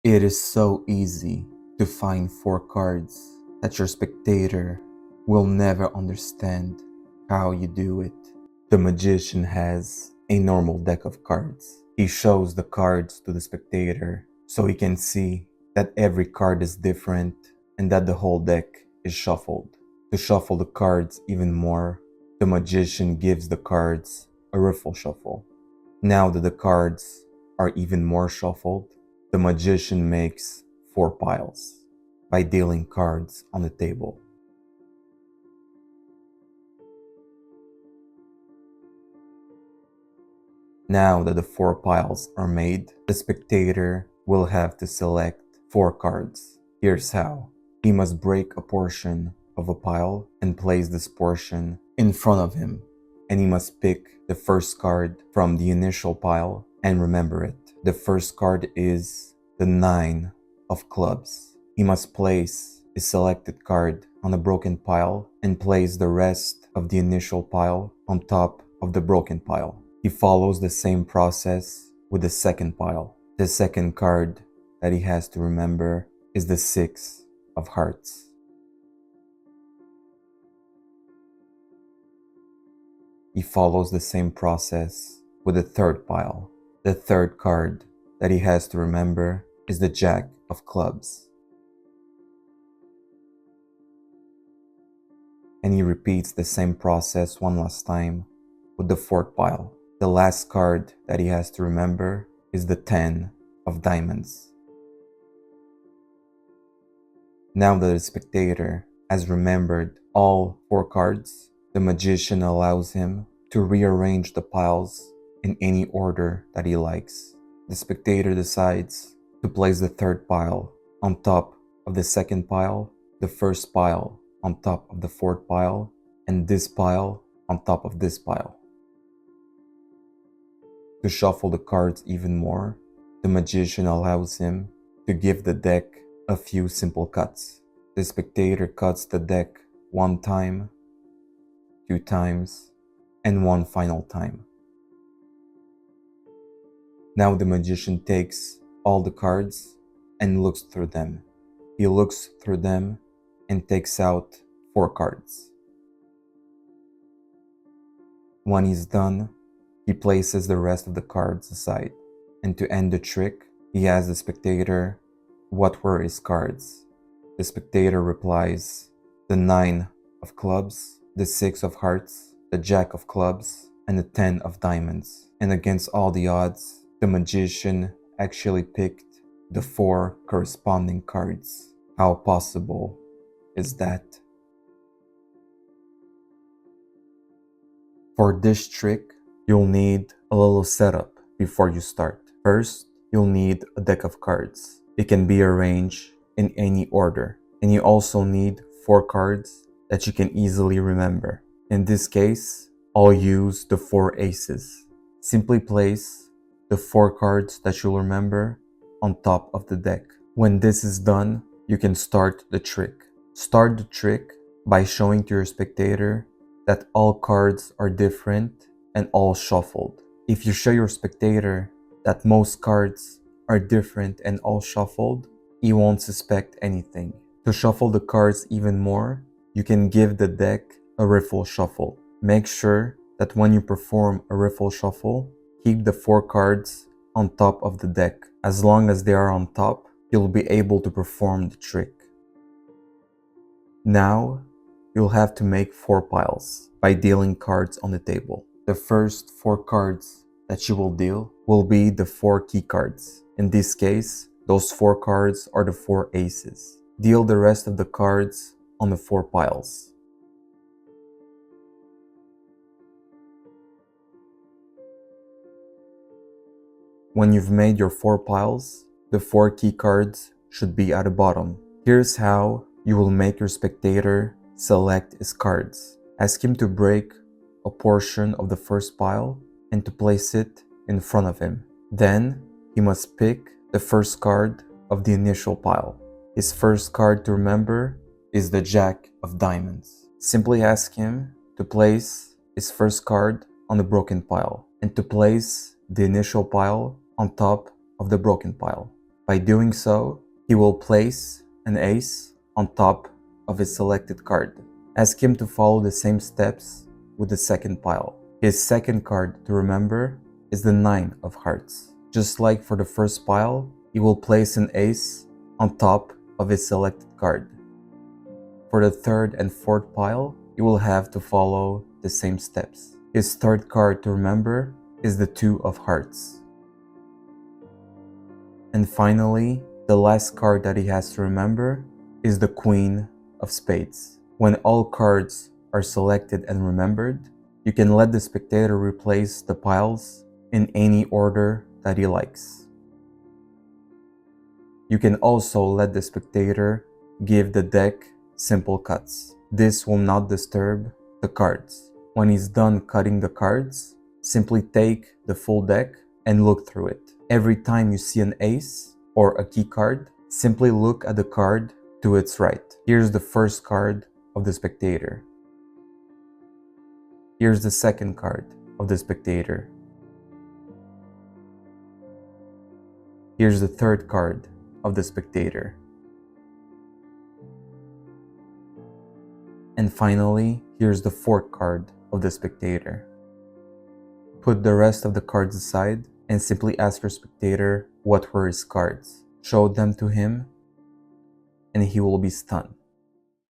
It is so easy to find 4 cards that your spectator will never understand how you do it. The magician has a normal deck of cards. He shows the cards to the spectator so he can see that every card is different and that the whole deck is shuffled. To shuffle the cards even more, the magician gives the cards a riffle shuffle. Now that the cards are even more shuffled, the magician makes 4 piles by dealing cards on the table. Now that the 4 piles are made, the spectator will have to select 4 cards. Here's how. He must break a portion of a pile and place this portion in front of him, and he must pick the first card from the initial pile and remember it. The first card is the 9 of clubs. He must place a selected card on a broken pile and place the rest of the initial pile on top of the broken pile. He follows the same process with the second pile. The second card that he has to remember is the 6 of hearts. He follows the same process with the third pile. The third card that he has to remember is the Jack of clubs. And he repeats the same process one last time with the fourth pile. The last card that he has to remember is the 10 of diamonds. Now that the spectator has remembered all 4 cards, the magician allows him to rearrange the piles in any order that he likes. The spectator decides to place the third pile on top of the second pile, the first pile on top of the fourth pile, and this pile on top of this pile. To shuffle the cards even more, the magician allows him to give the deck a few simple cuts. The spectator cuts the deck 1 time, 2 times, and 1 final time. Now the magician takes all the cards and looks through them. He looks through them and takes out 4 cards. When he's done, he places the rest of the cards aside. And to end the trick, he asks the spectator what were his cards. The spectator replies the 9 of clubs, the 6 of hearts, the Jack of clubs, and the 10 of diamonds. And against all the odds, the magician actually picked the 4 corresponding cards. How possible is that? For this trick, you'll need a little setup before you start. First, you'll need a deck of cards. It can be arranged in any order. And you also need 4 cards that you can easily remember. In this case, I'll use the 4 aces. Simply place the 4 cards that you'll remember on top of the deck. When this is done, you can start the trick. Start the trick by showing to your spectator that all cards are different and all shuffled. If you show your spectator that most cards are different and all shuffled, he won't suspect anything. To shuffle the cards even more, you can give the deck a riffle shuffle. Make sure that when you perform a riffle shuffle, keep the 4 cards on top of the deck. As long as they are on top, you'll be able to perform the trick. Now, you'll have to make 4 piles by dealing cards on the table. The first 4 cards that you will deal will be the 4 key cards. In this case, those 4 cards are the 4 aces. Deal the rest of the cards on the 4 piles. When you've made your 4 piles, the 4 key cards should be at the bottom. Here's how you will make your spectator select his cards. Ask him to break a portion of the first pile and to place it in front of him. Then, he must pick the first card of the initial pile. His first card to remember is the Jack of diamonds. Simply ask him to place his first card on the broken pile and to place the initial pile on top of the broken pile. By doing so, he will place an ace on top of his selected card. Ask him to follow the same steps with the second pile. His second card to remember is the 9 of hearts. Just like for the first pile, he will place an ace on top of his selected card. For the third and fourth pile, you will have to follow the same steps. His third card to remember is the 2 of hearts. And finally, the last card that he has to remember is the Queen of Spades. When all cards are selected and remembered, you can let the spectator replace the piles in any order that he likes. You can also let the spectator give the deck simple cuts. This will not disturb the cards. When he's done cutting the cards, simply take the full deck and look through it. Every time you see an ace or a key card, simply look at the card to its right. Here's the first card of the spectator. Here's the second card of the spectator. Here's the third card of the spectator. And finally, here's the fourth card of the spectator. Put the rest of the cards aside and simply ask your spectator what were his cards. Show them to him and he will be stunned.